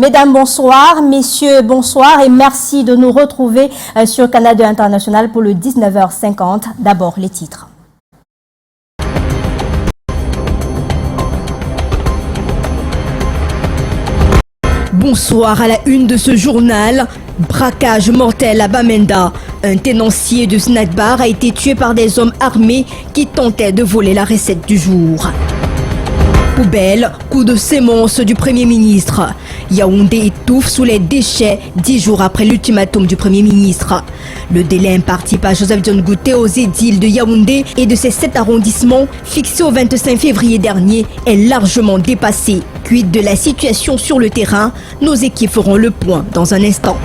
Mesdames, bonsoir. Messieurs, bonsoir et merci de nous retrouver sur Canal 2 International pour le 19h50. D'abord, les titres. Bonsoir à la une de ce journal. Braquage mortel à Bamenda. Un tenancier de snack bar a été tué par des hommes armés qui tentaient de voler la recette du jour. Poubelle, coup de sémence du Premier ministre. Yaoundé étouffe sous les déchets 10 jours après l'ultimatum du Premier ministre. Le délai imparti par Joseph John Gouté aux édiles de Yaoundé et de ses 7 arrondissements, fixé au 25 février dernier, est largement dépassé. Quid de la situation sur le terrain? Nos équipes feront le point dans un instant.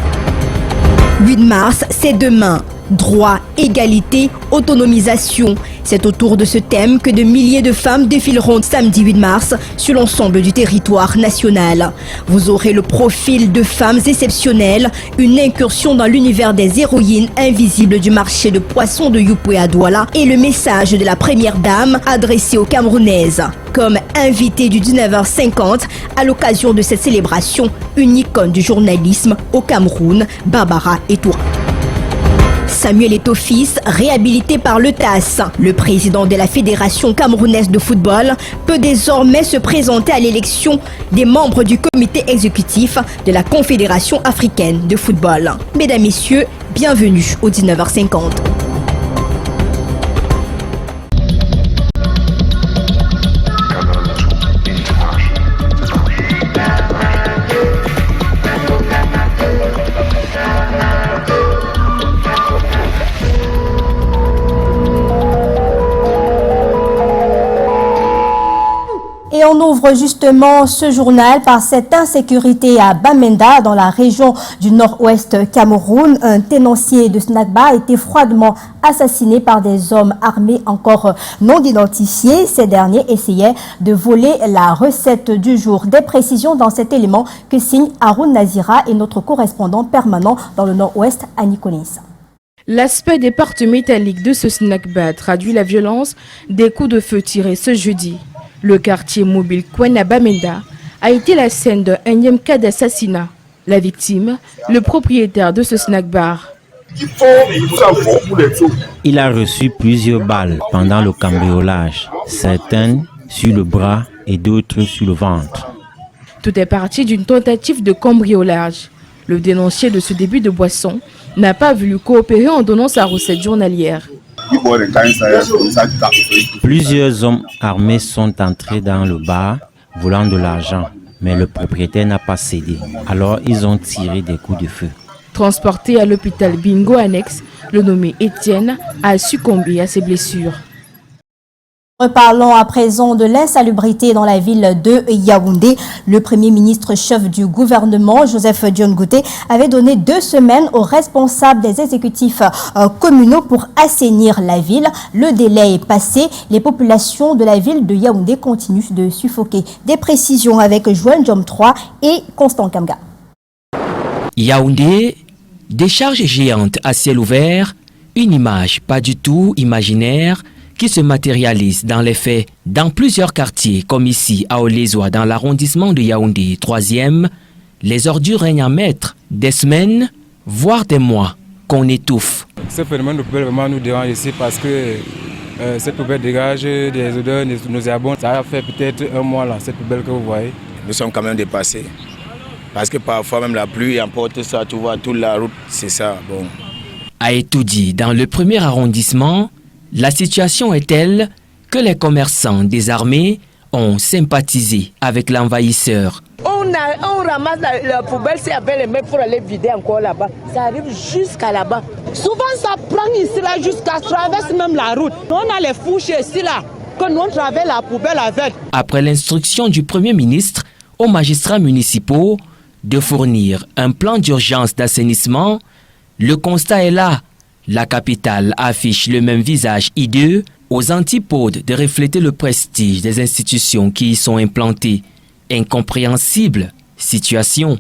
8 mars, c'est demain. Droit, égalité, autonomisation. C'est autour de ce thème que de milliers de femmes défileront samedi 8 mars sur l'ensemble du territoire national. Vous aurez le profil de femmes exceptionnelles, une incursion dans l'univers des héroïnes invisibles du marché de poissons de Yupoué à Douala et le message de la première dame adressé aux Camerounaises. Comme invité du 19h50 à l'occasion de cette célébration, une icône du journalisme au Cameroun, Barbara Etoura. Samuel Eto'o-Fils, réhabilité par le TAS. Le président de la Fédération camerounaise de football peut désormais se présenter à l'élection des membres du comité exécutif de la Confédération africaine de football. Mesdames, Messieurs, bienvenue au 19h50. Et on ouvre justement ce journal par cette insécurité à Bamenda, dans la région du nord-ouest Cameroun. Un tenancier de snack bar a été froidement assassiné par des hommes armés encore non identifiés. Ces derniers essayaient de voler la recette du jour. Des précisions dans cet élément que signe Haroun Nazira et notre correspondant permanent dans le nord-ouest, Annie Collins. L'aspect des portes métalliques de ce snack bar traduit la violence des coups de feu tirés ce jeudi. Le quartier mobile Kwen à Bamenda a été la scène d'un énième cas d'assassinat. La victime, le propriétaire de ce snack bar. Il a reçu plusieurs balles pendant le cambriolage, certaines sur le bras et d'autres sur le ventre. Tout est parti d'une tentative de cambriolage. Le dénoncier de ce début de boisson n'a pas voulu coopérer en donnant sa recette journalière. Plusieurs hommes armés sont entrés dans le bar volant de l'argent, mais le propriétaire n'a pas cédé. Alors ils ont tiré des coups de feu. Transporté à l'hôpital Bingo Annexe, le nommé Étienne a succombé à ses blessures. Reparlons à présent de l'insalubrité dans la ville de Yaoundé. Le Premier ministre chef du gouvernement, Joseph John Gouté, avait donné 2 semaines aux responsables des exécutifs communaux pour assainir la ville. Le délai est passé. Les populations de la ville de Yaoundé continuent de suffoquer. Des précisions avec Joël Jom 3 et Constant Kamga. Yaoundé, décharge géante à ciel ouvert, une image pas du tout imaginaire qui se matérialise dans les faits dans plusieurs quartiers, comme ici à Olezoa, dans l'arrondissement de Yaoundé 3e. Les ordures règnent en maître, des semaines, voire des mois, qu'on étouffe. Ce phénomène de poubelle vraiment nous dérange ici parce que cette poubelle dégage des odeurs nauséabondes. Ça a fait peut-être 1 mois là, cette poubelle que vous voyez. Nous sommes quand même dépassés. Parce que parfois même la pluie emporte ça, tu vois, toute la route, c'est ça. Bon. À Etoudi, dans le 1er arrondissement, la situation est telle que les commerçants désarmés ont sympathisé avec l'envahisseur. On ramasse la poubelle, c'est avec les mains pour aller vider encore là-bas. Ça arrive jusqu'à là-bas. Souvent ça prend ici là jusqu'à traverser même la route. On a les fourches ici là, que nous on traverse la poubelle avec. Après l'instruction du Premier ministre aux magistrats municipaux de fournir un plan d'urgence d'assainissement, le constat est là. La capitale affiche le même visage hideux, aux antipodes de refléter le prestige des institutions qui y sont implantées. Incompréhensible situation.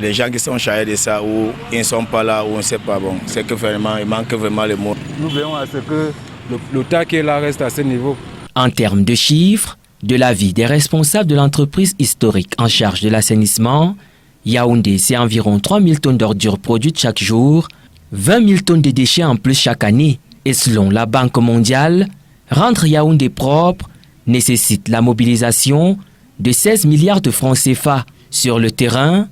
Les gens qui sont chargés de ça, ou ils ne sont pas là, ou on ne sait pas, bon, c'est que vraiment, il manque vraiment les mots. Nous veillons à ce que le tas qui est là reste à ce niveau. En termes de chiffres, de l'avis des responsables de l'entreprise historique en charge de l'assainissement, Yaoundé, c'est environ 3 000 tonnes d'ordures produites chaque jour, 20 000 tonnes de déchets en plus chaque année. Et selon la Banque mondiale, rendre Yaoundé propre nécessite la mobilisation de 16 milliards de francs CFA. Sur le terrain,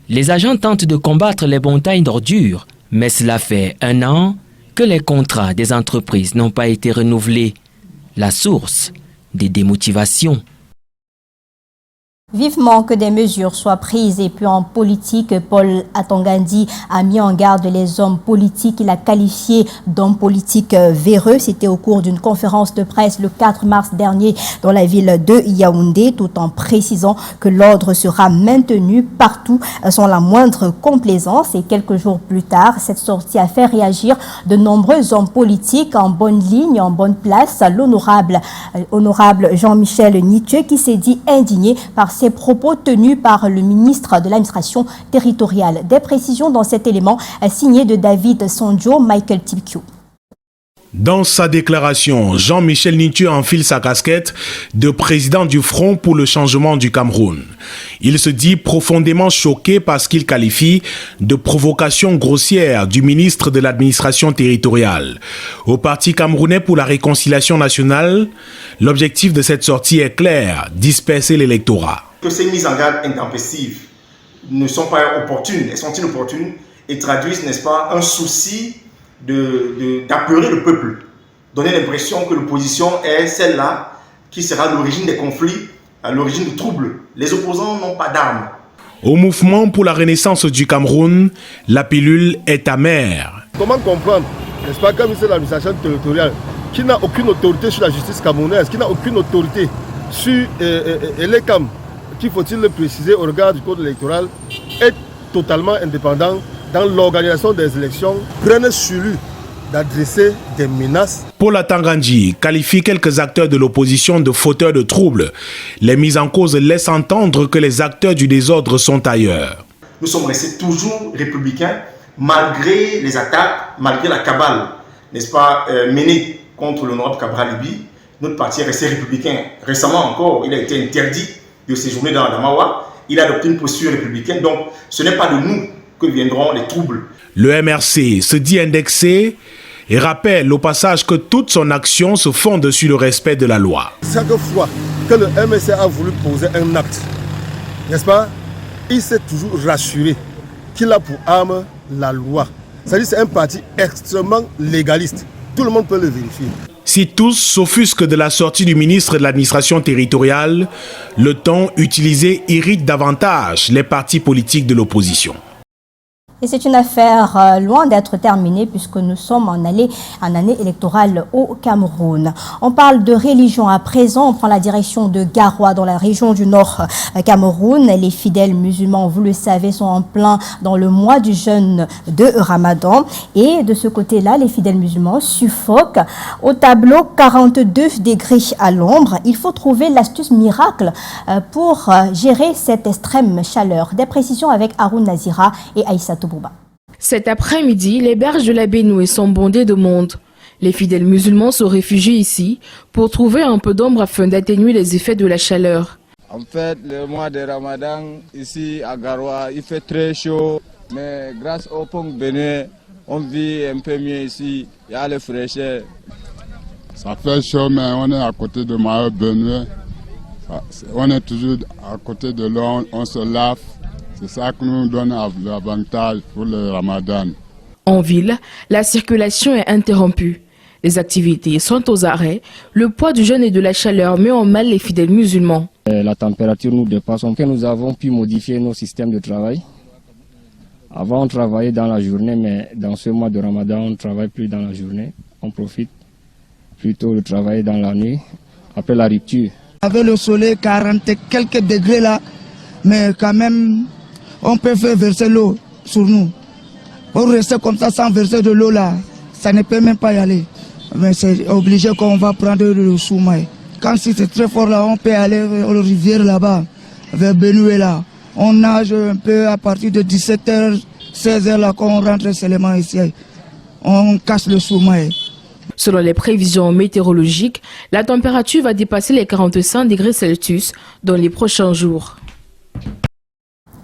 les agents tentent de combattre les montagnes d'ordures, mais cela fait 1 an que les contrats des entreprises n'ont pas été renouvelés. La source des démotivations. Vivement que des mesures soient prises. Et puis en politique, Paul Atangandi a mis en garde les hommes politiques. Il a qualifié d'hommes politiques véreux. C'était au cours d'une conférence de presse le 4 mars dernier dans la ville de Yaoundé, tout en précisant que l'ordre sera maintenu partout sans la moindre complaisance. Et quelques jours plus tard, cette sortie a fait réagir de nombreux hommes politiques en bonne ligne, en bonne place. L'honorable Jean-Michel Nitue qui s'est dit indigné par ces propos tenus par le ministre de l'administration territoriale. Des précisions dans cet élément signé de David Sonjo, Michael Tibkio. Dans sa déclaration, Jean-Michel Nitue enfile sa casquette de président du Front pour le changement du Cameroun. Il se dit profondément choqué par ce qu'il qualifie de provocation grossière du ministre de l'administration territoriale. Au Parti camerounais pour la réconciliation nationale, l'objectif de cette sortie est clair, disperser l'électorat. Que ces mises en garde intempestives ne sont pas opportunes, elles sont inopportunes et traduisent, n'est-ce pas, un souci d'apeurer le peuple, donner l'impression que l'opposition est celle-là qui sera à l'origine des conflits, à l'origine du trouble. Les opposants n'ont pas d'armes. Au mouvement pour la renaissance du Cameroun, la pilule est amère. Comment comprendre, n'est-ce pas, comme c'est l'administration territoriale, qui n'a aucune autorité sur la justice camerounaise, qui n'a aucune autorité sur les CAM, qui faut-il le préciser au regard du code électoral, est totalement indépendant dans l'organisation des élections, prennent sur lui d'adresser des menaces. Paul Atangandi qualifie quelques acteurs de l'opposition de fauteurs de troubles. Les mises en cause laissent entendre que les acteurs du désordre sont ailleurs. Nous sommes restés toujours républicains, malgré les attaques, malgré la cabale, n'est-ce pas, menée contre l'honorable Cabral Libi. Notre parti est resté républicain. Récemment encore, il a été interdit de séjourner dans Adamawa. Il a adopté une posture républicaine. Donc, ce n'est pas de nous que viendront les troubles. Le MRC se dit indexé et rappelle au passage que toute son action se fonde sur le respect de la loi. Chaque fois que le MRC a voulu poser un acte, n'est-ce pas, il s'est toujours rassuré qu'il a pour arme la loi. C'est-à-dire que c'est un parti extrêmement légaliste. Tout le monde peut le vérifier. Si tous s'offusquent de la sortie du ministre de l'administration territoriale, le ton utilisé irrite davantage les partis politiques de l'opposition. Et c'est une affaire loin d'être terminée puisque nous sommes en année électorale au Cameroun. On parle de religion à présent. On prend la direction de Garoua dans la région du Nord Cameroun. Les fidèles musulmans, vous le savez, sont en plein dans le mois du jeûne de Ramadan. Et de ce côté-là, les fidèles musulmans suffoquent. Au tableau, 42 degrés à l'ombre. Il faut trouver l'astuce miracle pour gérer cette extrême chaleur. Des précisions avec Haroun Nazira et Aïssatou. Cet après-midi, les berges de la Bénoué sont bondées de monde. Les fidèles musulmans se réfugient ici pour trouver un peu d'ombre afin d'atténuer les effets de la chaleur. En fait, le mois de Ramadan, ici à Garoua, il fait très chaud. Mais grâce au pont Bénoué, on vit un peu mieux ici. Il y a le fraîcheur. Ça fait chaud, mais on est à côté de Maïo Bénoué. On est toujours à côté de l'eau, on se lave. C'est ça qui nous donne l'avantage pour le Ramadan. En ville, la circulation est interrompue. Les activités sont aux arrêts. Le poids du jeûne et de la chaleur met en mal les fidèles musulmans. La température nous dépasse. Nous avons pu modifier nos systèmes de travail. Avant, on travaillait dans la journée, mais dans ce mois de Ramadan, on ne travaille plus dans la journée. On profite plutôt de travailler dans la nuit, après la rupture. Avec le soleil, 40 et quelques degrés là, mais quand même... on peut faire verser l'eau sur nous. Pour rester comme ça sans verser de l'eau là, ça ne peut même pas y aller. Mais c'est obligé qu'on va prendre le Soumaï. Quand si c'est très fort là, on peut aller aux rivières là-bas, vers Benoué là. On nage un peu à partir de 17h, 16h là, quand on rentre seulement ici. On casse le Soumaï. Selon les prévisions météorologiques, la température va dépasser les 45 degrés Celsius dans les prochains jours.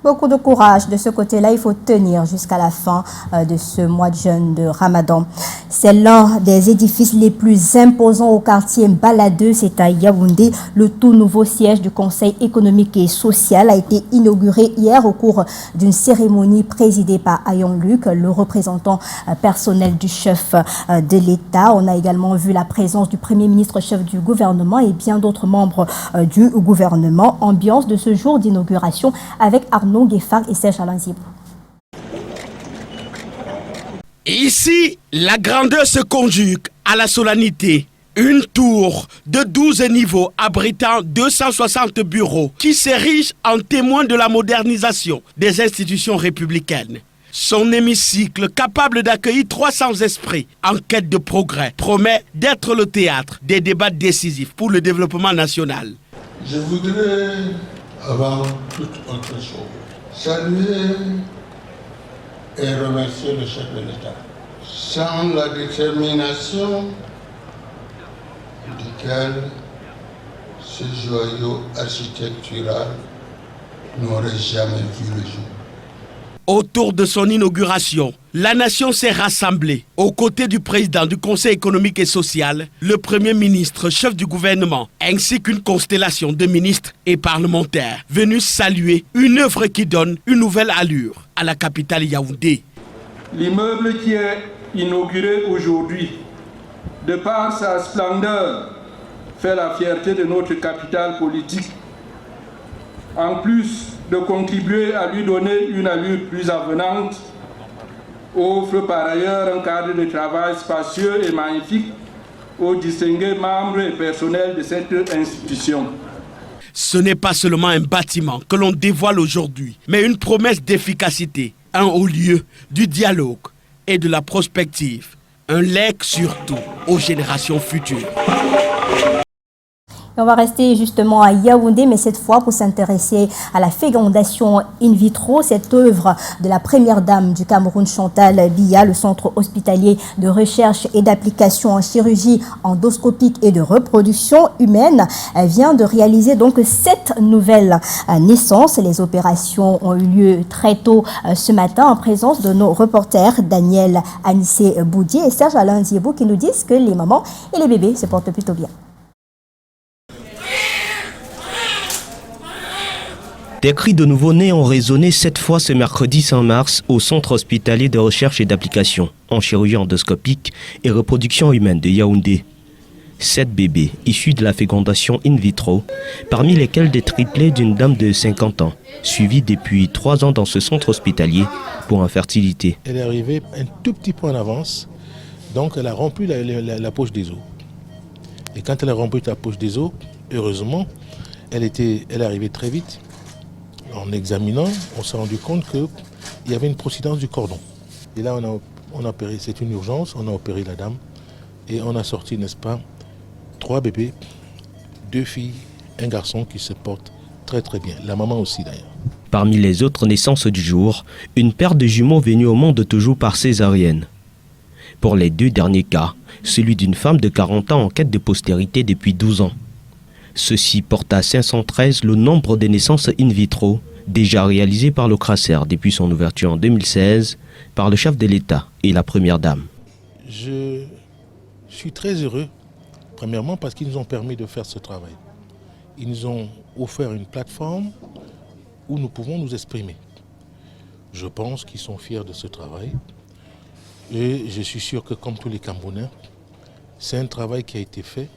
Beaucoup de courage de ce côté-là, il faut tenir jusqu'à la fin de ce mois de jeûne de Ramadan. C'est l'un des édifices les plus imposants au quartier Baladeux, c'est à Yaoundé. Le tout nouveau siège du Conseil économique et social a été inauguré hier au cours d'une cérémonie présidée par Ayon Luc, le représentant personnel du chef de l'État. On a également vu la présence du Premier ministre, chef du gouvernement et bien d'autres membres du gouvernement. Ambiance de ce jour d'inauguration avec Arnaud Gueffard et Serge Alanzibou. Ici, la grandeur se conjugue à la solennité. Une tour de 12 niveaux abritant 260 bureaux qui s'érige en témoin de la modernisation des institutions républicaines. Son hémicycle, capable d'accueillir 300 esprits en quête de progrès, promet d'être le théâtre des débats décisifs pour le développement national. Je voudrais, avant toute autre chose, saluer et remercier le chef de l'État. Sans la détermination duquel ce joyau architectural n'aurait jamais vu le jour. Autour de son inauguration, la nation s'est rassemblée aux côtés du président du Conseil économique et social, le Premier ministre, chef du gouvernement, ainsi qu'une constellation de ministres et parlementaires venus saluer une œuvre qui donne une nouvelle allure à la capitale Yaoundé. L'immeuble qui est inauguré aujourd'hui, de par sa splendeur, fait la fierté de notre capitale politique. En plus de contribuer à lui donner une allure plus avenante, offre par ailleurs un cadre de travail spacieux et magnifique aux distingués membres et personnels de cette institution. Ce n'est pas seulement un bâtiment que l'on dévoile aujourd'hui, mais une promesse d'efficacité, un haut lieu du dialogue et de la prospective, un legs surtout aux générations futures. On va rester justement à Yaoundé, mais cette fois pour s'intéresser à la fécondation in vitro, cette œuvre de la première dame du Cameroun, Chantal Biya, le centre hospitalier de recherche et d'application en chirurgie endoscopique et de reproduction humaine, vient de réaliser donc 7 nouvelles naissances. Les opérations ont eu lieu très tôt ce matin en présence de nos reporters Daniel Anissé Boudier et Serge Alain Ziebou qui nous disent que les mamans et les bébés se portent plutôt bien. Des cris de nouveau-nés ont résonné cette fois ce mercredi 5 mars au Centre hospitalier de recherche et d'application en chirurgie endoscopique et reproduction humaine de Yaoundé. 7 bébés issus de la fécondation in vitro, parmi lesquels des triplés d'une dame de 50 ans, suivie depuis 3 ans dans ce centre hospitalier pour infertilité. Elle est arrivée un tout petit peu en avance, donc elle a rompu la poche des os. Et quand elle a rompu la poche des os, heureusement, elle est arrivée très vite. En examinant, on s'est rendu compte qu'il y avait une procidence du cordon. Et là, on a opéré, c'est une urgence, on a opéré la dame et on a sorti, n'est-ce pas, 3 bébés, 2 filles, un garçon qui se portent très très bien. La maman aussi d'ailleurs. Parmi les autres naissances du jour, une paire de jumeaux venus au monde toujours par césarienne. Pour les 2 derniers cas, celui d'une femme de 40 ans en quête de postérité depuis 12 ans. Ceci porte à 513 le nombre de naissances in vitro déjà réalisées par le CRACER depuis son ouverture en 2016 par le chef de l'État et la première dame. Je suis très heureux, premièrement parce qu'ils nous ont permis de faire ce travail. Ils nous ont offert une plateforme où nous pouvons nous exprimer. Je pense qu'ils sont fiers de ce travail et je suis sûr que comme tous les Camerounais, c'est un travail qui a été fait.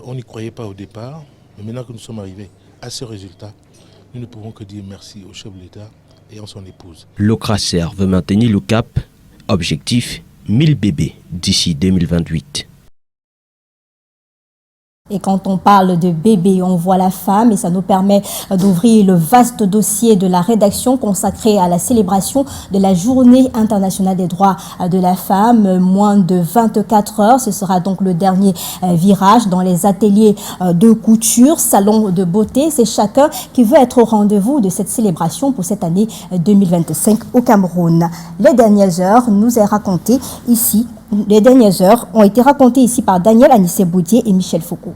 On n'y croyait pas au départ, mais maintenant que nous sommes arrivés à ce résultat, nous ne pouvons que dire merci au chef de l'État et à son épouse. Le CRACER veut maintenir le cap, objectif 1000 bébés d'ici 2028. Et quand on parle de bébé, on voit la femme et ça nous permet d'ouvrir le vaste dossier de la rédaction consacré à la célébration de la Journée internationale des droits de la femme. Moins de 24 heures, ce sera donc le dernier virage dans les ateliers de couture, salon de beauté. C'est chacun qui veut être au rendez-vous de cette célébration pour cette année 2025 au Cameroun. Les dernières heures nous est racontées ici. Les dernières heures ont été racontées ici par Daniel Anissé Boudier et Michel Foucault.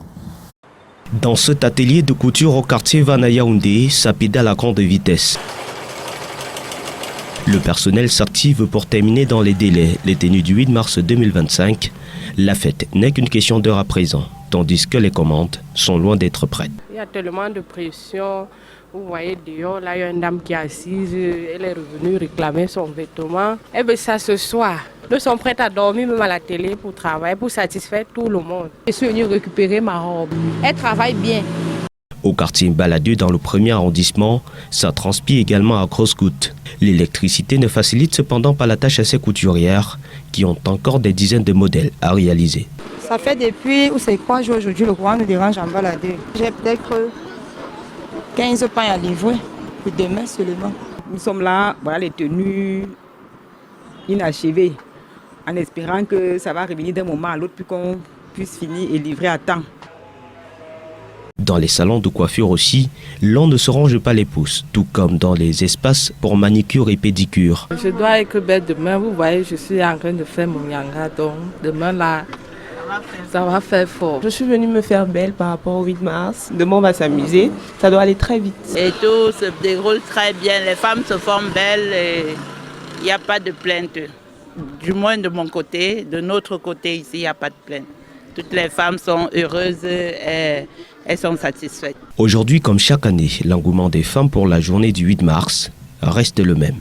Dans cet atelier de couture au quartier Vana Yaoundé, ça pédale à grande vitesse. Le personnel s'active pour terminer dans les délais les tenues du 8 mars 2025. La fête n'est qu'une question d'heure à présent, tandis que les commandes sont loin d'être prêtes. Il y a tellement de pression. Vous voyez dehors, là, il y a une dame qui est assise, elle est revenue réclamer son vêtement. Eh bien, ça ce soir, ils sont prêts à dormir même à la télé pour travailler, pour satisfaire tout le monde. Je suis venue récupérer ma robe. Elle travaille bien. Au quartier Baladue, dans le 1er arrondissement, ça transpire également à grosses gouttes. L'électricité ne facilite cependant pas la tâche à ces couturières qui ont encore des dizaines de modèles à réaliser. Ça fait depuis, ou c'est 3 jours aujourd'hui, le courant nous dérange en Baladue. J'ai peut-être 15 pains à livrer pour demain seulement. Nous sommes là, voilà les tenues inachevées, en espérant que ça va revenir d'un moment à l'autre puis qu'on puisse finir et livrer à temps. Dans les salons de coiffure aussi, l'on ne se range pas les pouces, tout comme dans les espaces pour manicure et pédicure. Je dois être belle demain, vous voyez, je suis en train de faire mon yanga, donc demain là, ça va faire fort. Je suis venue me faire belle par rapport au 8 mars. Demain, on va s'amuser. Ça doit aller très vite. Et tout se déroule très bien. Les femmes se forment belles et il n'y a pas de plainte. Du moins de mon côté. De notre côté ici, il n'y a pas de plainte. Toutes les femmes sont heureuses et elles sont satisfaites. Aujourd'hui, comme chaque année, l'engouement des femmes pour la journée du 8 mars reste le même.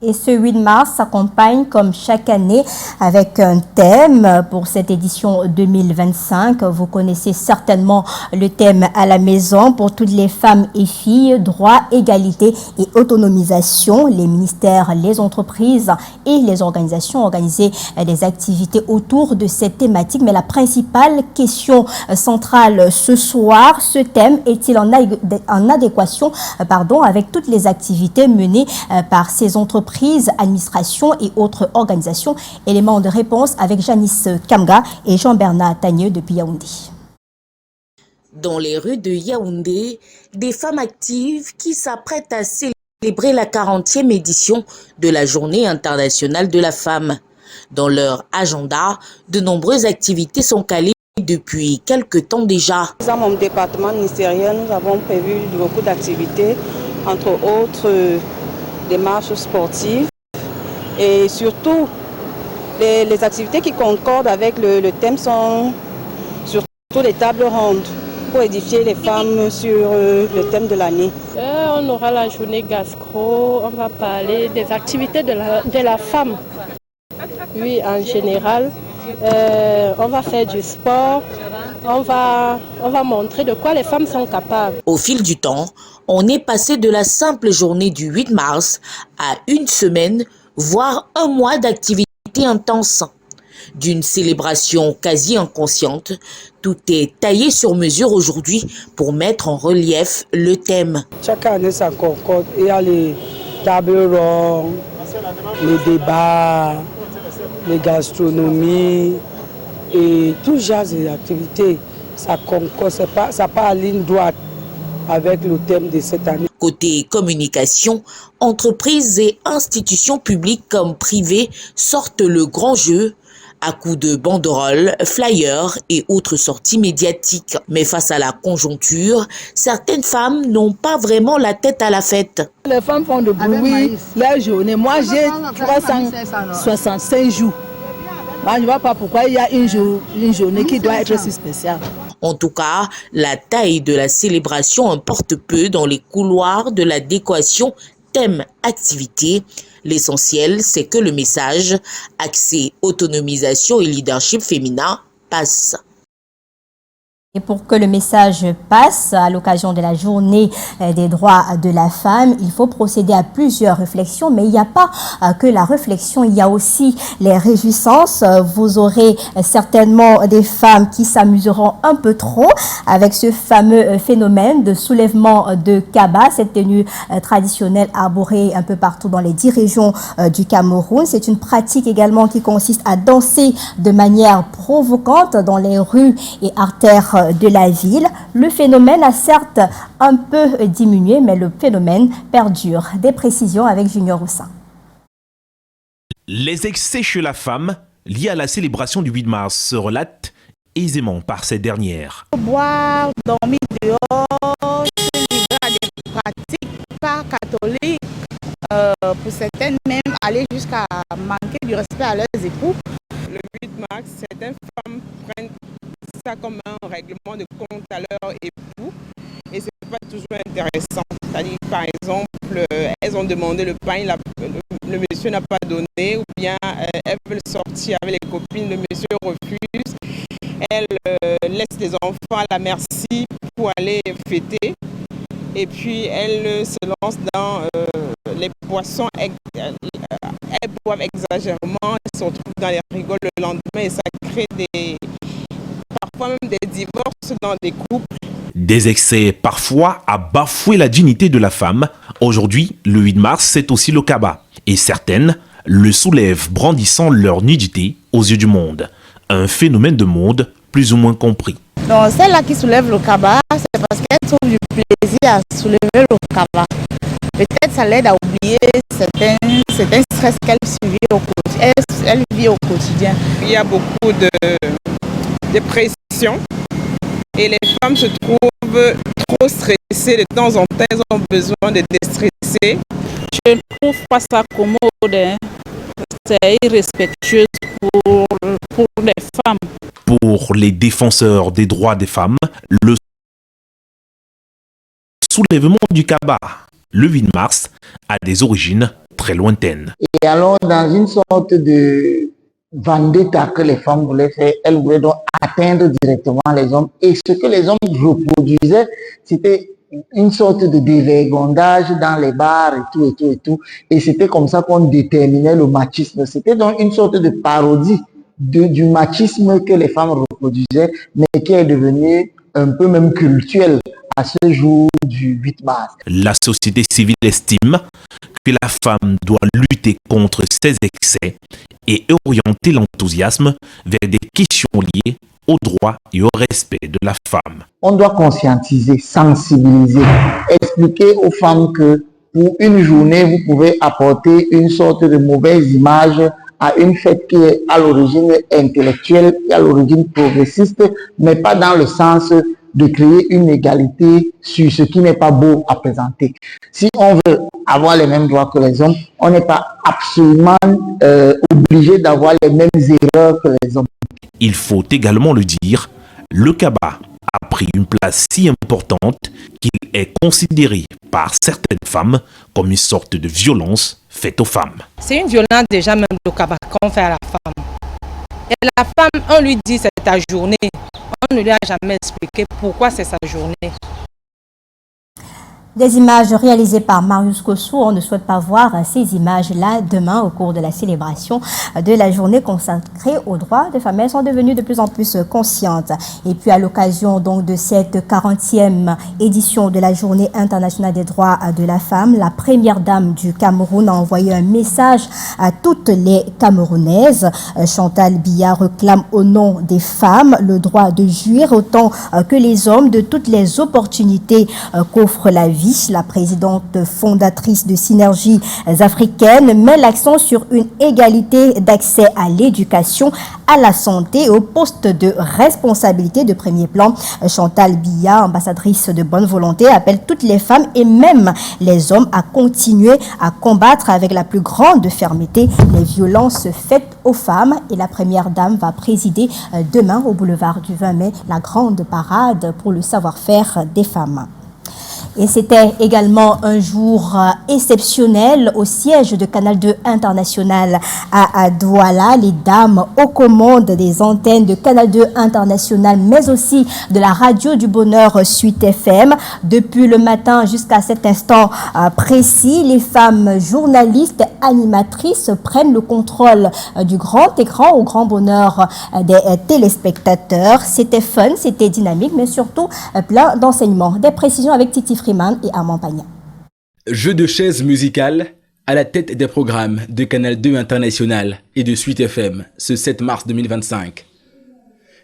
Et ce 8 mars s'accompagne comme chaque année avec un thème pour cette édition 2025. Vous connaissez certainement le thème à la maison pour toutes les femmes et filles, droit, égalité et autonomisation. Les ministères, les entreprises et les organisations ont organisé des activités autour de cette thématique. Mais la principale question centrale ce soir, ce thème est-il en adéquation avec toutes les activités menées par ces entreprises, administrations et autres organisations? Élément de réponse avec Janice Kamga et Jean-Bernard Tagneux depuis Yaoundé. Dans les rues de Yaoundé, des femmes actives qui s'apprêtent à célébrer la 40e édition de la Journée internationale de la femme. Dans leur agenda, de nombreuses activités sont calées depuis quelques temps déjà. Dans mon département ministériel, nous avons prévu beaucoup d'activités, entre autres des marches sportives et surtout les activités qui concordent avec le thème sont surtout les tables rondes pour édifier les femmes sur le thème de l'année. On aura la journée gastro, on va parler des activités de la femme. Oui, en général, on va faire du sport, on va montrer de quoi les femmes sont capables. Au fil du temps, on est passé de la simple journée du 8 mars à une semaine, voire un mois d'activité intense. D'une célébration quasi inconsciente, tout est taillé sur mesure aujourd'hui pour mettre en relief le thème. Chaque année, ça concorde. Il y a les tables rondes, les débats, les gastronomies et tout genre d'activités. Ça concorde, ça part à ligne droite avec le thème de cette année. Côté communication, entreprises et institutions publiques comme privées sortent le grand jeu à coups de banderoles, flyers et autres sorties médiatiques. Mais face à la conjoncture, certaines femmes n'ont pas vraiment la tête à la fête. Les femmes font de bruit la journée. Moi, j'ai 365 jours. Moi, je ne vois pas pourquoi il y a une journée qui doit être si spéciale. En tout cas, la taille de la célébration importe peu dans les couloirs de l'adéquation thème-activité. L'essentiel, c'est que le message axé autonomisation et leadership féminin passe. Et pour que le message passe à l'occasion de la journée des droits de la femme, il faut procéder à plusieurs réflexions. Mais il n'y a pas que la réflexion, il y a aussi les réjouissances. Vous aurez certainement des femmes qui s'amuseront un peu trop avec ce fameux phénomène de soulèvement de Kaba, cette tenue traditionnelle arborée un peu partout dans les 10 régions du Cameroun. C'est une pratique également qui consiste à danser de manière provocante dans les rues et artères de la ville. Le phénomène a certes un peu diminué, mais le phénomène perdure. Des précisions avec Junior Roussin. Les excès chez la femme liés à la célébration du 8 mars se relatent aisément par cette dernière. Boire, dormir dehors, se livrer à des pratiques pas catholiques, pour certaines même aller jusqu'à manquer du respect à leurs époux. Le 8 mars, certaines femmes prennent ça comme un règlement de compte à leur époux et ce n'est pas toujours intéressant. C'est-à-dire, par exemple, elles ont demandé le pain, le monsieur n'a pas donné, ou bien elles veulent sortir avec les copines, le monsieur refuse. Elles laissent les enfants à la merci pour aller fêter. Et puis elles se lancent dans les boissons, elles boivent exagérément, elles se retrouvent dans les rigoles le lendemain et ça crée parfois même des divorces dans des couples. Des excès parfois à bafouer la dignité de la femme. Aujourd'hui, le 8 mars, c'est aussi le Kaba. Et certaines le soulèvent brandissant leur nudité aux yeux du monde. Un phénomène de monde plus ou moins compris. Donc celle-là qui soulève le Kaba, c'est parce qu'elle trouve du plaisir à soulever le Kaba. Peut-être ça l'aide à oublier certains stress qu'elle vit au quotidien. Il y a beaucoup de pression et les femmes se trouvent trop stressées. De temps en temps, elles ont besoin de déstresser. Je ne trouve pas ça commode. C'est irrespectueux pour les femmes. Pour les défenseurs des droits des femmes, le soulèvement du Kaba, le 8 mars, a des origines très lointaines. Et alors, dans une sorte de vendetta que les femmes voulaient faire, elles voulaient donc atteindre directement les hommes. Et ce que les hommes reproduisaient, c'était une sorte de dévergondage dans les bars et tout. Et c'était comme ça qu'on déterminait le machisme. C'était donc une sorte de parodie du machisme que les femmes reproduisaient, mais qui est devenu un peu même culturel à ce jour du 8 mars. La société civile estime que la femme doit lutter contre ces excès et orienter l'enthousiasme vers des questions liées au droit et au respect de la femme. On doit conscientiser, sensibiliser, expliquer aux femmes que pour une journée, vous pouvez apporter une sorte de mauvaise image à une fête qui est à l'origine intellectuelle et à l'origine progressiste, mais pas dans le sens de créer une égalité sur ce qui n'est pas beau à présenter. Si on veut avoir les mêmes droits que les hommes, on n'est pas absolument obligé d'avoir les mêmes erreurs que les hommes. Il faut également le dire, le Kaba a pris une place si importante qu'il est considéré par certaines femmes comme une sorte de violence faite aux femmes. C'est une violence déjà même le Kaba qu'on fait à la femme. Et la femme, on lui dit c'est ta journée. On ne lui a jamais expliqué pourquoi c'est sa journée. Des images réalisées par Marius Kossou. On ne souhaite pas voir ces images-là demain au cours de la célébration de la journée consacrée aux droits des femmes. Elles sont devenues de plus en plus conscientes. Et puis à l'occasion donc de cette 40e édition de la Journée internationale des droits de la femme, la première dame du Cameroun a envoyé un message à toutes les Camerounaises. Chantal Biya réclame au nom des femmes le droit de jouir autant que les hommes de toutes les opportunités qu'offre la vie. La présidente fondatrice de Synergies africaines met l'accent sur une égalité d'accès à l'éducation, à la santé et aux postes de responsabilité de premier plan. Chantal Biya, ambassadrice de bonne volonté, appelle toutes les femmes et même les hommes à continuer à combattre avec la plus grande fermeté les violences faites aux femmes. Et la première dame va présider demain au boulevard du 20 mai la grande parade pour le savoir-faire des femmes. Et c'était également un jour exceptionnel au siège de Canal 2 International à Douala. Les dames aux commandes des antennes de Canal 2 International, mais aussi de la radio du bonheur Suite FM. Depuis le matin jusqu'à cet instant précis, les femmes journalistes animatrices prennent le contrôle du grand écran au grand bonheur des téléspectateurs. C'était fun, c'était dynamique, mais surtout plein d'enseignements. Des précisions avec Titi Freeman et Armand Pagna. Jeu de chaises musicales à la tête des programmes de Canal 2 International et de Suite FM ce 7 mars 2025.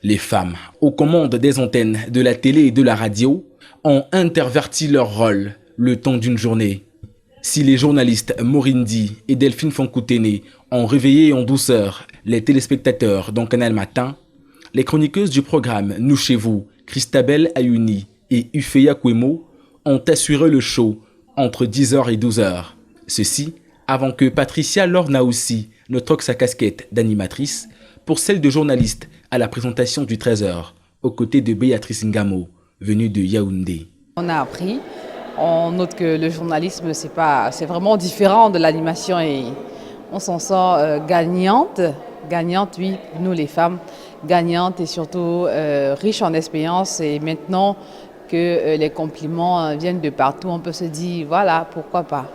Les femmes aux commandes des antennes de la télé et de la radio ont interverti leur rôle le temps d'une journée. Si les journalistes Morindi et Delphine Fonkoutene ont réveillé en douceur les téléspectateurs dans Canal Matin, les chroniqueuses du programme Nous chez vous, Christabel Ayouni et Ufeya Kwemo, ont assuré le show entre 10h et 12h. Ceci avant que Patricia Lorna aussi ne troque sa casquette d'animatrice pour celle de journaliste à la présentation du Trésor, aux côtés de Béatrice Ngamo, venue de Yaoundé. On a appris, on note que le journalisme, c'est vraiment différent de l'animation et on s'en sent gagnante, oui, nous les femmes, gagnante et surtout riche en expérience. Et maintenant que les compliments viennent de partout, on peut se dire, voilà, pourquoi pas.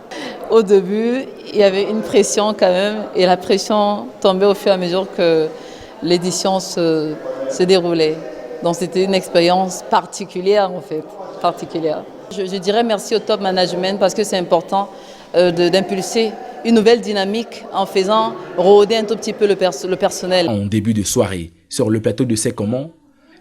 Au début, il y avait une pression quand même et la pression tombait au fur et à mesure que l'édition se déroulait. Donc c'était une expérience particulière en fait, particulière. Je dirais merci au top management parce que c'est important d'impulser une nouvelle dynamique en faisant rôder un tout petit peu le personnel. En début de soirée, sur le plateau de C'est comment,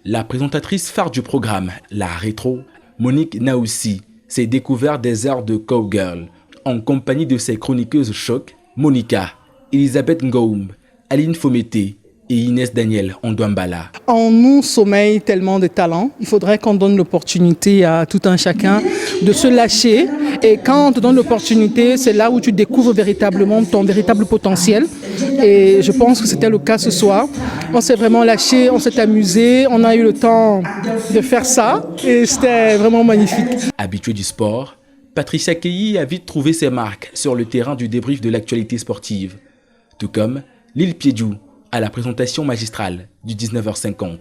la présentatrice phare du programme, la rétro, Monique Naoussi, s'est découverte des arts de cowgirl en compagnie de ses chroniqueuses choc, Monica, Elisabeth Ngoum, Aline Fomété et Inès Daniel Ondouambala. En nous sommeille tellement de talents. Il faudrait qu'on donne l'opportunité à tout un chacun de se lâcher. Et quand on te donne l'opportunité, c'est là où tu découvres véritablement ton véritable potentiel. Et je pense que c'était le cas ce soir. On s'est vraiment lâché, on s'est amusé, on a eu le temps de faire ça. Et c'était vraiment magnifique. Habituée du sport, Patricia Keyi a vite trouvé ses marques sur le terrain du débrief de l'actualité sportive. Tout comme Lille Piedjou, à la présentation magistrale du 19h50,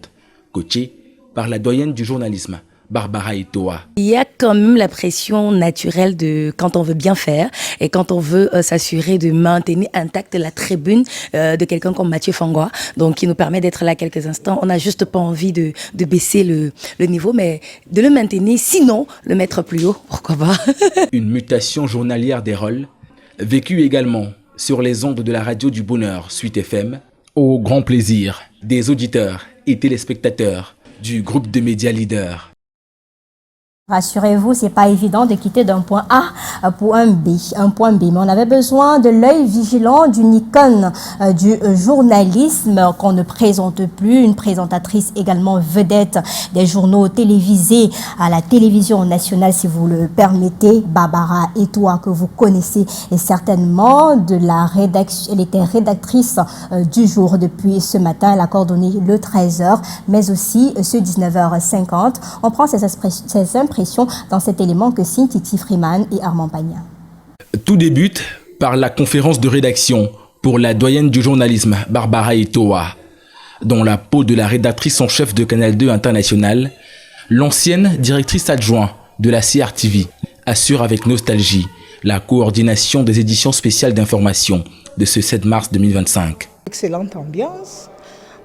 coachée par la doyenne du journalisme, Barbara Etoa. Il y a quand même la pression naturelle de quand on veut bien faire et quand on veut s'assurer de maintenir intacte la tribune de quelqu'un comme Mathieu Fangois, donc qui nous permet d'être là quelques instants. On n'a juste pas envie de baisser le niveau, mais de le maintenir, sinon le mettre plus haut, pourquoi pas. Une mutation journalière des rôles, vécue également sur les ondes de la radio du Bonheur, Suite FM, au grand plaisir des auditeurs et téléspectateurs du groupe de médias leaders. Rassurez-vous, c'est pas évident de quitter d'un point A pour un point B. Mais on avait besoin de l'œil vigilant d'une icône du journalisme qu'on ne présente plus, une présentatrice également vedette des journaux télévisés à la télévision nationale, si vous le permettez, Barbara Etoa, que vous connaissez et certainement de la rédaction. Elle était rédactrice du jour depuis ce matin. Elle a coordonné le 13h, mais aussi ce 19h50. On prend ces impressions dans cet élément que signent Titi Freeman et Armand Pagna. Tout débute par la conférence de rédaction pour la doyenne du journalisme, Barbara Etoa, dont la peau de la rédactrice en chef de Canal 2 International, l'ancienne directrice adjointe de la CRTV, assure avec nostalgie la coordination des éditions spéciales d'information de ce 7 mars 2025. Excellente ambiance,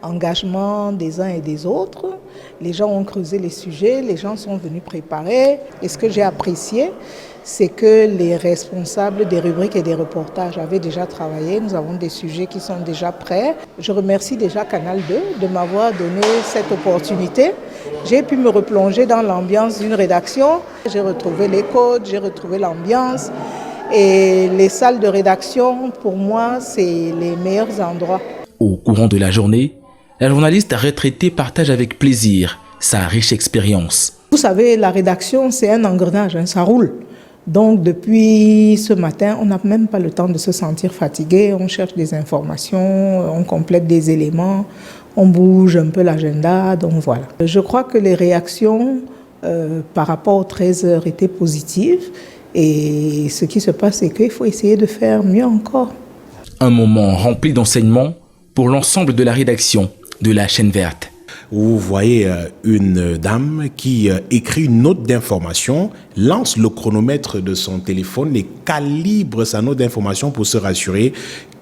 engagement des uns et des autres. Les gens ont creusé les sujets, les gens sont venus préparer. Et ce que j'ai apprécié, c'est que les responsables des rubriques et des reportages avaient déjà travaillé. Nous avons des sujets qui sont déjà prêts. Je remercie déjà Canal 2 de m'avoir donné cette opportunité. J'ai pu me replonger dans l'ambiance d'une rédaction. J'ai retrouvé les codes, j'ai retrouvé l'ambiance. Et les salles de rédaction, pour moi, c'est les meilleurs endroits. Au courant de la journée, la journaliste retraitée partage avec plaisir sa riche expérience. Vous savez, la rédaction, c'est un engrenage, ça roule. Donc depuis ce matin, on n'a même pas le temps de se sentir fatigué. On cherche des informations, on complète des éléments, on bouge un peu l'agenda, donc voilà. Je crois que les réactions par rapport aux 13 heures étaient positives. Et ce qui se passe, c'est qu'il faut essayer de faire mieux encore. Un moment rempli d'enseignements pour l'ensemble de la rédaction de la chaîne verte. Vous voyez une dame qui écrit une note d'information, lance le chronomètre de son téléphone et calibre sa note d'information pour se rassurer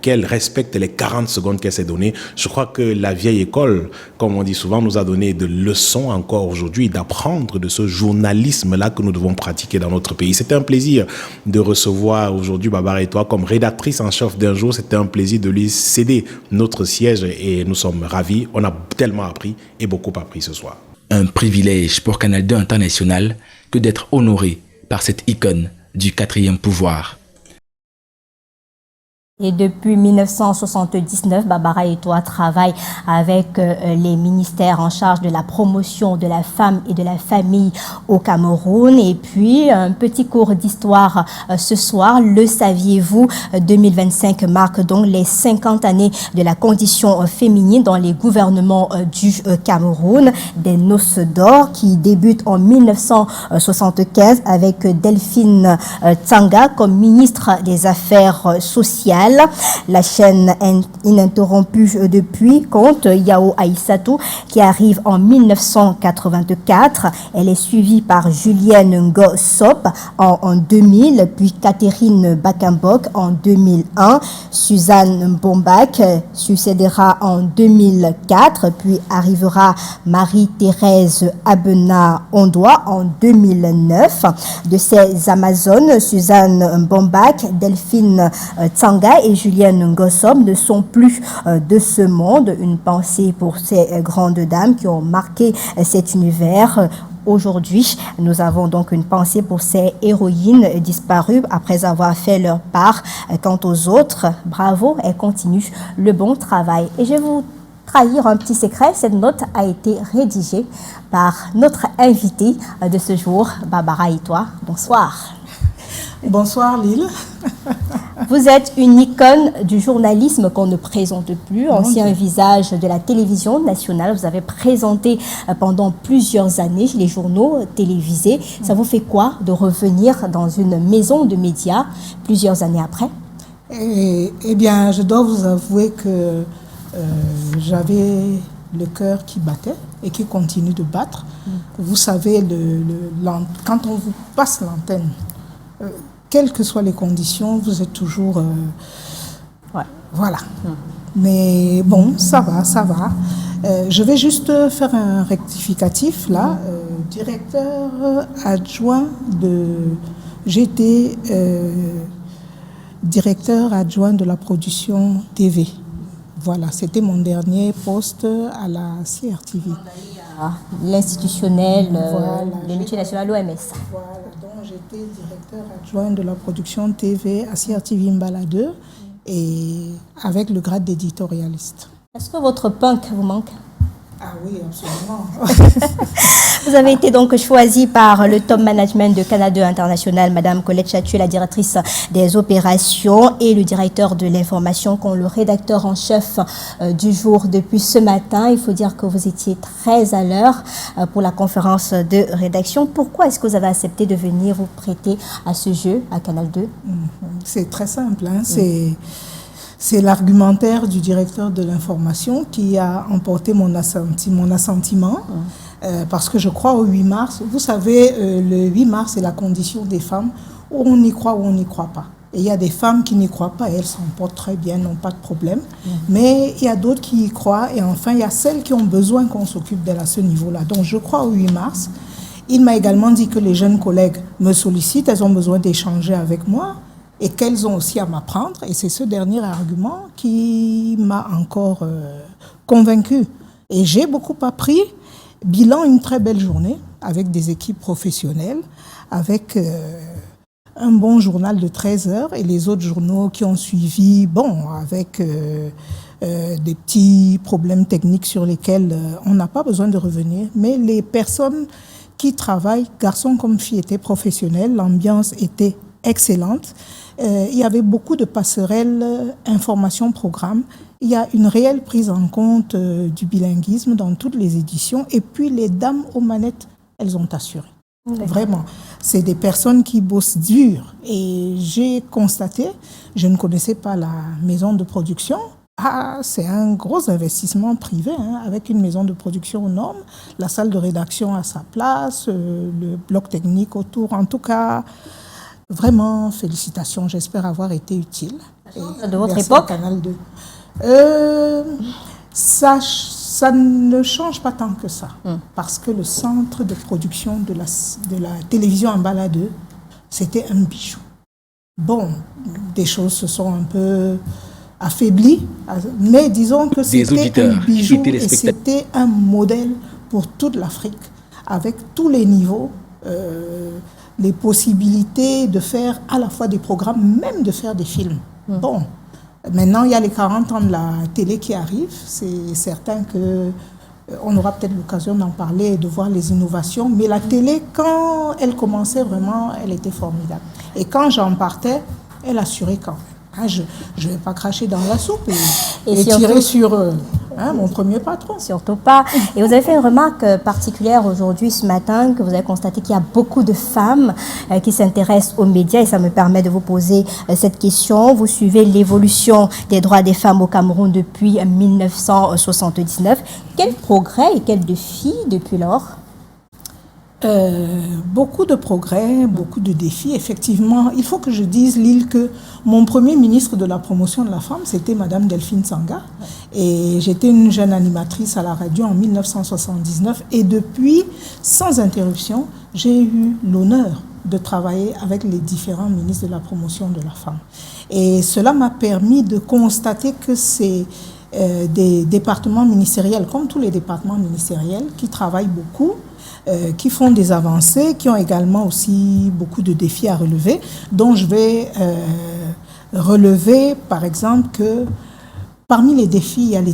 qu'elle respecte les 40 secondes qu'elle s'est données. Je crois que la vieille école, comme on dit souvent, nous a donné de leçons encore aujourd'hui d'apprendre de ce journalisme-là que nous devons pratiquer dans notre pays. C'était un plaisir de recevoir aujourd'hui Barbara Etoa comme rédactrice en chef d'un jour. C'était un plaisir de lui céder notre siège et nous sommes ravis. On a tellement appris et beaucoup appris ce soir. Un privilège pour Canal 2 International que d'être honoré par cette icône du 4e pouvoir. Et depuis 1979, Barbara et toi travaillent avec les ministères en charge de la promotion de la femme et de la famille au Cameroun. Et puis, un petit cours d'histoire ce soir. Le saviez-vous, 2025 marque donc les 50 années de la condition féminine dans les gouvernements du Cameroun. Des noces d'or qui débutent en 1975 avec Delphine Tsanga comme ministre des Affaires sociales. La chaîne ininterrompue depuis compte Yao Aïssatou qui arrive en 1984. Elle est suivie par Julienne Ngo-Sop en 2000, puis Catherine Bakambok en 2001. Suzanne Bombach succédera en 2004, puis arrivera Marie-Thérèse Abena-Ondoa en 2009. De ces Amazones, Suzanne Bombach, Delphine Tsanga et Julienne Ngossom ne sont plus de ce monde. Une pensée pour ces grandes dames qui ont marqué cet univers. Aujourd'hui, nous avons donc une pensée pour ces héroïnes disparues après avoir fait leur part. Quant aux autres, bravo, elles continuent le bon travail. Et je vais vous trahir un petit secret, cette note a été rédigée par notre invitée de ce jour, Barbara Itoa. Bonsoir. Bonsoir Lille. Vous êtes une icône du journalisme qu'on ne présente plus, ancien visage de la télévision nationale. Vous avez présenté pendant plusieurs années les journaux télévisés. Ça vous fait quoi de revenir dans une maison de médias plusieurs années après? Eh bien, je dois vous avouer que j'avais le cœur qui battait et qui continue de battre. Vous savez, quand on vous passe l'antenne, quelles que soient les conditions, vous êtes toujours... Voilà. Mais bon, ça va. Je vais juste faire un rectificatif, là. Directeur adjoint de... J'étais directeur adjoint de la production TV. Voilà, c'était mon dernier poste à la CRTV. L'institutionnel, le multinational OMS. Voilà, donc j'étais directeur adjoint de la production TV à CRTV Mbala 2 et avec le grade d'éditorialiste. Est-ce que votre punk vous manque? Ah oui, absolument. Vous avez été donc choisie par le top management de Canal 2 International, Madame Colette Chatu, la directrice des opérations, et le directeur de l'information, comme le rédacteur en chef du jour depuis ce matin. Il faut dire que vous étiez très à l'heure pour la conférence de rédaction. Pourquoi est-ce que vous avez accepté de venir vous prêter à ce jeu à Canal 2? C'est très simple, hein. C'est l'argumentaire du directeur de l'information qui a emporté mon assentiment. Parce que je crois au 8 mars. Vous savez, le 8 mars, c'est la condition des femmes où on y croit ou on n'y croit pas. Et il y a des femmes qui n'y croient pas et elles s'en portent très bien, n'ont pas de problème. Mais il y a d'autres qui y croient. Et enfin, il y a celles qui ont besoin qu'on s'occupe d'elles à ce niveau-là. Donc, je crois au 8 mars. Il m'a également dit que les jeunes collègues me sollicitent. Elles ont besoin d'échanger avec moi et qu'elles ont aussi à m'apprendre. Et c'est ce dernier argument qui m'a encore convaincue. Et j'ai beaucoup appris. Bilan, une très belle journée avec des équipes professionnelles, avec un bon journal de 13 heures et les autres journaux qui ont suivi, avec des petits problèmes techniques sur lesquels on n'a pas besoin de revenir. Mais les personnes qui travaillent, garçons comme filles, étaient professionnelles, l'ambiance était excellente. Il y avait beaucoup de passerelles, information, programme. Il y a une réelle prise en compte du bilinguisme dans toutes les éditions. Et puis, les dames aux manettes, elles ont assuré. Vraiment. C'est des personnes qui bossent dur. Et j'ai constaté, je ne connaissais pas la maison de production. C'est un gros investissement privé, hein, avec une maison de production aux normes, la salle de rédaction à sa place, le bloc technique autour. En tout cas, vraiment, félicitations. J'espère avoir été utile. De votre époque, Canal 2. Ça ne change pas tant que ça, parce que le centre de production de la télévision en Mbala 2, c'était un bijou. Bon, des choses se sont un peu affaiblies, mais disons que c'était un bijou et c'était un modèle pour toute l'Afrique, avec tous les niveaux, les possibilités de faire à la fois des programmes, même de faire des films. Bon. Maintenant, il y a les 40 ans de la télé qui arrivent. C'est certain que on aura peut-être l'occasion d'en parler et de voir les innovations. Mais la télé, quand elle commençait vraiment, elle était formidable. Et quand j'en partais, elle assurait quand même. Je ne vais pas cracher dans la soupe et tirer sur mon premier patron. Surtout pas. Et vous avez fait une remarque particulière aujourd'hui, ce matin, que vous avez constaté qu'il y a beaucoup de femmes qui s'intéressent aux médias. Et ça me permet de vous poser cette question. Vous suivez l'évolution des droits des femmes au Cameroun depuis 1979. Quel progrès et quels défis depuis lors ? Beaucoup de progrès, beaucoup de défis. Effectivement, il faut que je dise, Lille, que mon premier ministre de la promotion de la femme, c'était Madame Delphine Sanga. Et j'étais une jeune animatrice à la radio en 1979. Et depuis, sans interruption, j'ai eu l'honneur de travailler avec les différents ministres de la promotion de la femme. Et cela m'a permis de constater que c'est des départements ministériels, comme tous les départements ministériels, qui travaillent beaucoup, qui font des avancées, qui ont également aussi beaucoup de défis à relever, dont je vais relever par exemple que parmi les défis, il y a les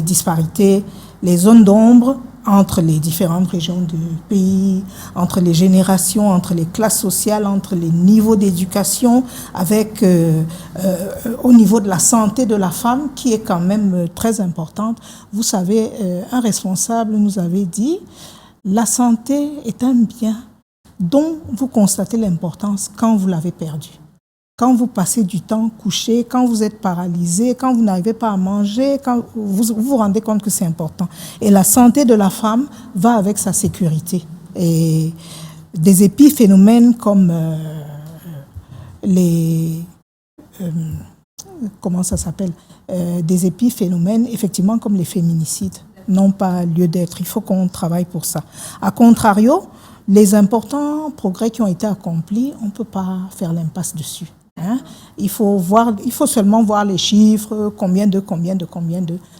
disparités, les zones d'ombre entre les différentes régions du pays, entre les générations, entre les classes sociales, entre les niveaux d'éducation, avec au niveau de la santé de la femme, qui est quand même très importante. Vous savez, un responsable nous avait dit: la santé est un bien dont vous constatez l'importance quand vous l'avez perdu. Quand vous passez du temps couché, quand vous êtes paralysé, quand vous n'arrivez pas à manger, quand vous vous rendez compte que c'est important. Et la santé de la femme va avec sa sécurité. Et des épiphénomènes comme des épiphénomènes, effectivement, comme les féminicides, n'ont pas lieu d'être. Il faut qu'on travaille pour ça. A contrario, les importants progrès qui ont été accomplis, on ne peut pas faire l'impasse dessus. Il faut seulement voir les chiffres, combien de.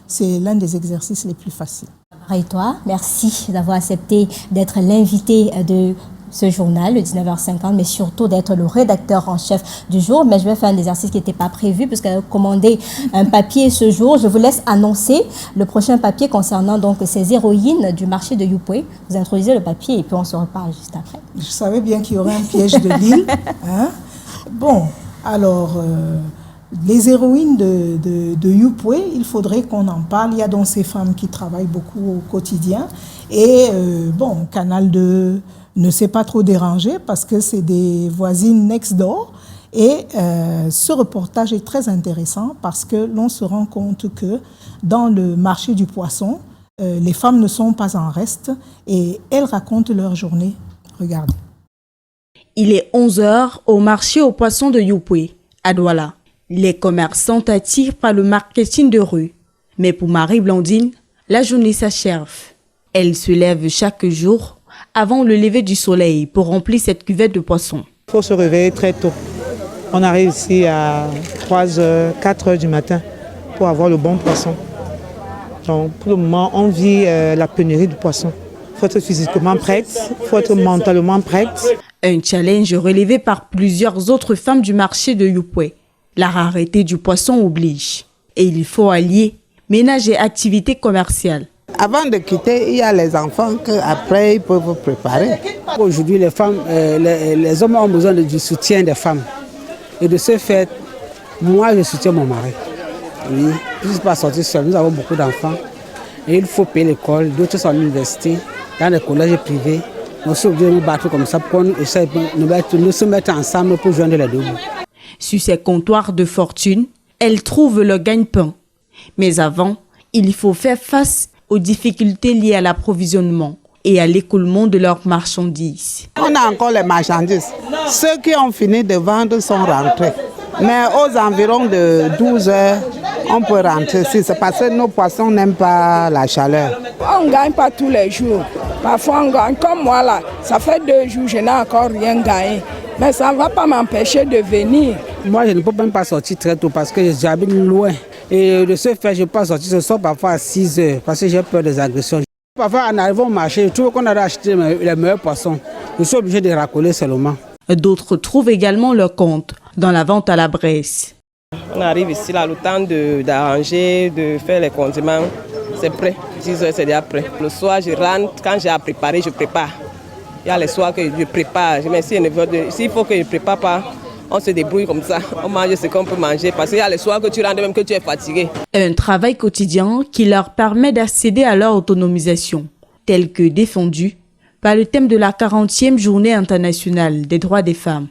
C'est l'un des exercices les plus faciles. Et toi, merci d'avoir accepté d'être l'invité de ce journal, le 19h50, mais surtout d'être le rédacteur en chef du jour. Mais je vais faire un exercice qui n'était pas prévu, puisqu'elle a commandé un papier ce jour. Je vous laisse annoncer le prochain papier concernant donc ces héroïnes du marché de Youpoué. Vous introduisez le papier et puis on se reparle juste après. Je savais bien qu'il y aurait un piège de Lille. Bon, alors, les héroïnes de Youpoué, il faudrait qu'on en parle. Il y a donc ces femmes qui travaillent beaucoup au quotidien. Et Canal 2 ne s'est pas trop dérangé parce que c'est des voisines next door. Et ce reportage est très intéressant parce que l'on se rend compte que dans le marché du poisson, les femmes ne sont pas en reste et elles racontent leur journée. Regarde. Il est 11h au marché aux poissons de Youpoué, à Douala. Les commerçants attirent par le marketing de rue. Mais pour Marie-Blandine, la journée s'achève. Elle se lève chaque jour avant le lever du soleil pour remplir cette cuvette de poissons. Il faut se réveiller très tôt. On arrive ici à 3h, 4h du matin pour avoir le bon poisson. Donc pour le moment, on vit la pénurie du poisson. Il faut être physiquement prête, il faut être mentalement prête. Un challenge relevé par plusieurs autres femmes du marché de Youpoué. La rareté du poisson oblige. Et il faut allier ménage et activité commerciale. Avant de quitter, il y a les enfants qu'après ils peuvent préparer. Aujourd'hui, les femmes, les hommes ont besoin du soutien des femmes. Et de ce fait, moi je soutiens mon mari. Oui, je ne suis pas sortie seule, nous avons beaucoup d'enfants. Et il faut payer l'école, d'autres sont à l'université, dans les collèges privés. On se obligé de nous battre comme ça pour qu'on essaie de nous se mettre ensemble pour joindre les deux bouts. Sur ces comptoirs de fortune, elles trouvent leur gagne-pain. Mais avant, il faut faire face aux difficultés liées à l'approvisionnement et à l'écoulement de leurs marchandises. On a encore les marchandises. Ceux qui ont fini de vendre sont rentrés. Mais aux environs de 12 heures, on peut rentrer. C'est parce que nos poissons n'aiment pas la chaleur. On ne gagne pas tous les jours. Parfois on gagne. Comme moi là, ça fait 2 jours, je n'ai encore rien gagné. Mais ça ne va pas m'empêcher de venir. Moi, je ne peux même pas sortir très tôt parce que j'habite loin. Et de ce fait, je ne peux pas sortir ce soir parfois à 6 heures parce que j'ai peur des agressions. Parfois, en arrivant au marché, je trouve qu'on a acheté les meilleurs poissons. Je suis obligé de racoler seulement. D'autres trouvent également leur compte dans la vente à la braise. On arrive ici, là, le temps d'arranger, de faire les condiments, c'est prêt. 10 heures, c'est déjà prêt. Le soir, je rentre, quand j'ai à préparer, je prépare. Il y a les soirs que je prépare. Mais s'il faut que je ne prépare pas, on se débrouille comme ça. On mange ce qu'on peut manger. Parce qu'il y a les soirs que tu rentres même que tu es fatigué. Un travail quotidien qui leur permet d'accéder à leur autonomisation, tel que défendu par le thème de la 40e Journée internationale des droits des femmes.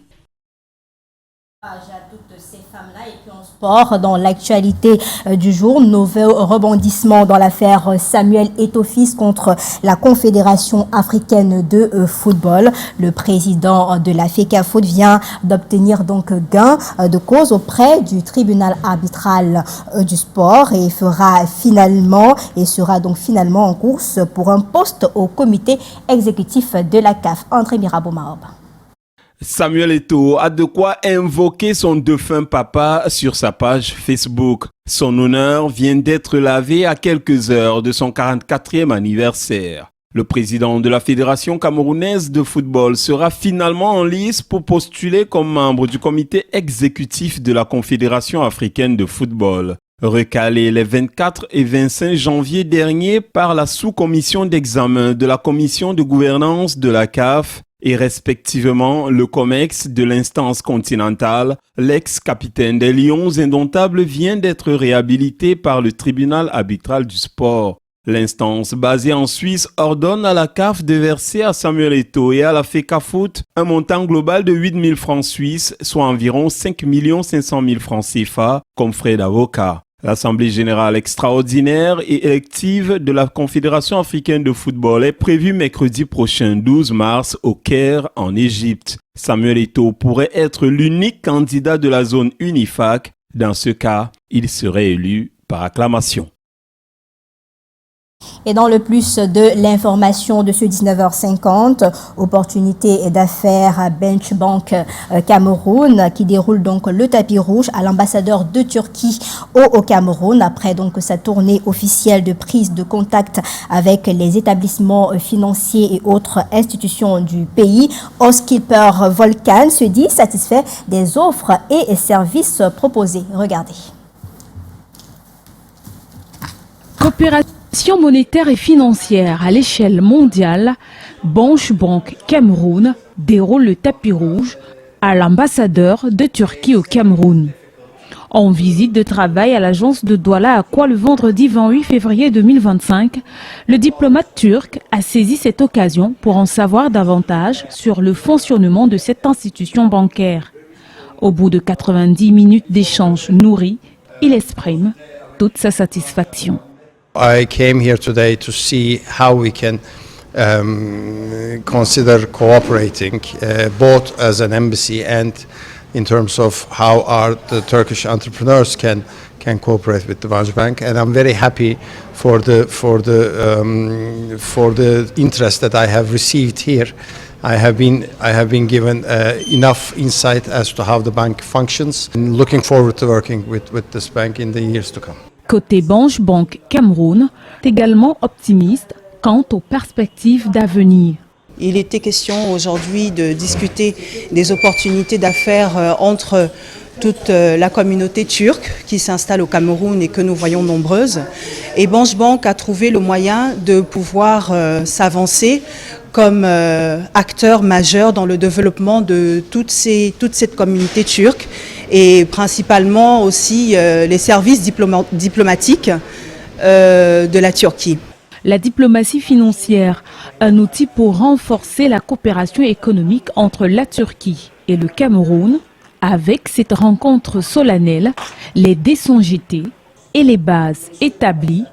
À toutes ces femmes-là et puis en sport, dans l'actualité du jour, nouveau rebondissement dans l'affaire Samuel Eto'o contre la Confédération africaine de football. Le président de la FECAFOOT vient d'obtenir donc gain de cause auprès du tribunal arbitral du sport et sera donc finalement en course pour un poste au comité exécutif de la CAF. André Mirabeau-Maob. Samuel Eto'o a de quoi invoquer son défunt papa sur sa page Facebook. Son honneur vient d'être lavé à quelques heures de son 44e anniversaire. Le président de la Fédération camerounaise de football sera finalement en lice pour postuler comme membre du comité exécutif de la Confédération africaine de football. Recalé les 24 et 25 janvier dernier par la sous-commission d'examen de la commission de gouvernance de la CAF, et respectivement le COMEX de l'instance continentale, l'ex-capitaine des Lions indomptables vient d'être réhabilité par le tribunal arbitral du sport. L'instance basée en Suisse ordonne à la CAF de verser à Samuel Eto'o et à la FECAFOOT un montant global de 8 000 francs suisses, soit environ 5 500 000 francs CFA, comme frais d'avocat. L'Assemblée générale extraordinaire et élective de la Confédération africaine de football est prévue mercredi prochain 12 mars au Caire en Égypte. Samuel Eto'o pourrait être l'unique candidat de la zone UNIFAC. Dans ce cas, il serait élu par acclamation. Et dans le plus de l'information de ce 19h50, opportunité d'affaires à Bench Bank Cameroun qui déroule donc le tapis rouge à l'ambassadeur de Turquie au Cameroun après donc sa tournée officielle de prise de contact avec les établissements financiers et autres institutions du pays. Housekeeper Volcan se dit satisfait des offres et services proposés. Regardez. Coopération monétaire et financière à l'échelle mondiale, Bench Bank Cameroun déroule le tapis rouge à l'ambassadeur de Turquie au Cameroun. En visite de travail à l'agence de Douala à Kwa le vendredi 28 février 2025, le diplomate turc a saisi cette occasion pour en savoir davantage sur le fonctionnement de cette institution bancaire. Au bout de 90 minutes d'échanges nourris, il exprime toute sa satisfaction. I came here today to see how we can consider cooperating both as an embassy and in terms of how the Turkish entrepreneurs can cooperate with the Bench Bank, and I'm very happy for the interest that I have received here. I have been given enough insight as to how the bank functions, and looking forward to working with this bank in the years to come. Côté Bench Bank Cameroun, également optimiste quant aux perspectives d'avenir. Il était question aujourd'hui de discuter des opportunités d'affaires entre toute la communauté turque qui s'installe au Cameroun et que nous voyons nombreuses. Et Bench Bank a trouvé le moyen de pouvoir s'avancer comme acteur majeur dans le développement de toute cette communauté turque et principalement aussi les services diplomatiques de la Turquie. La diplomatie financière, un outil pour renforcer la coopération économique entre la Turquie et le Cameroun. Avec cette rencontre solennelle, les dés sont jetés et les bases établies.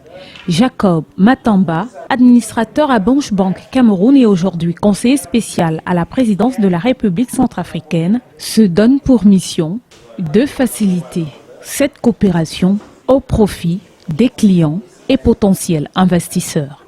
Jacob Matamba, administrateur à Bench Bank Cameroun et aujourd'hui conseiller spécial à la présidence de la République centrafricaine, se donne pour mission de faciliter cette coopération au profit des clients et potentiels investisseurs.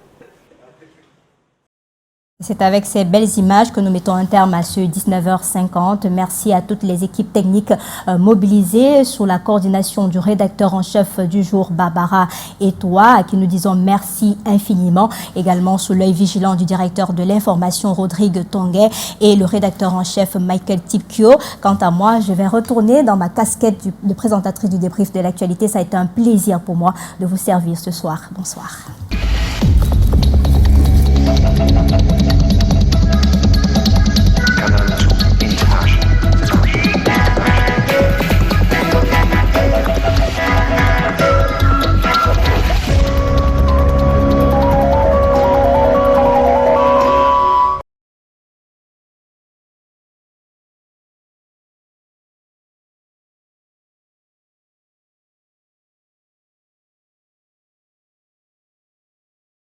C'est avec ces belles images que nous mettons un terme à ce 19h50. Merci à toutes les équipes techniques mobilisées sous la coordination du rédacteur en chef du jour, Barbara Etoua, à qui nous disons merci infiniment. Également sous l'œil vigilant du directeur de l'information, Rodrigue Tonguet, et le rédacteur en chef, Michael Tipkio. Quant à moi, je vais retourner dans ma casquette de présentatrice du débrief de l'actualité. Ça a été un plaisir pour moi de vous servir ce soir. Bonsoir.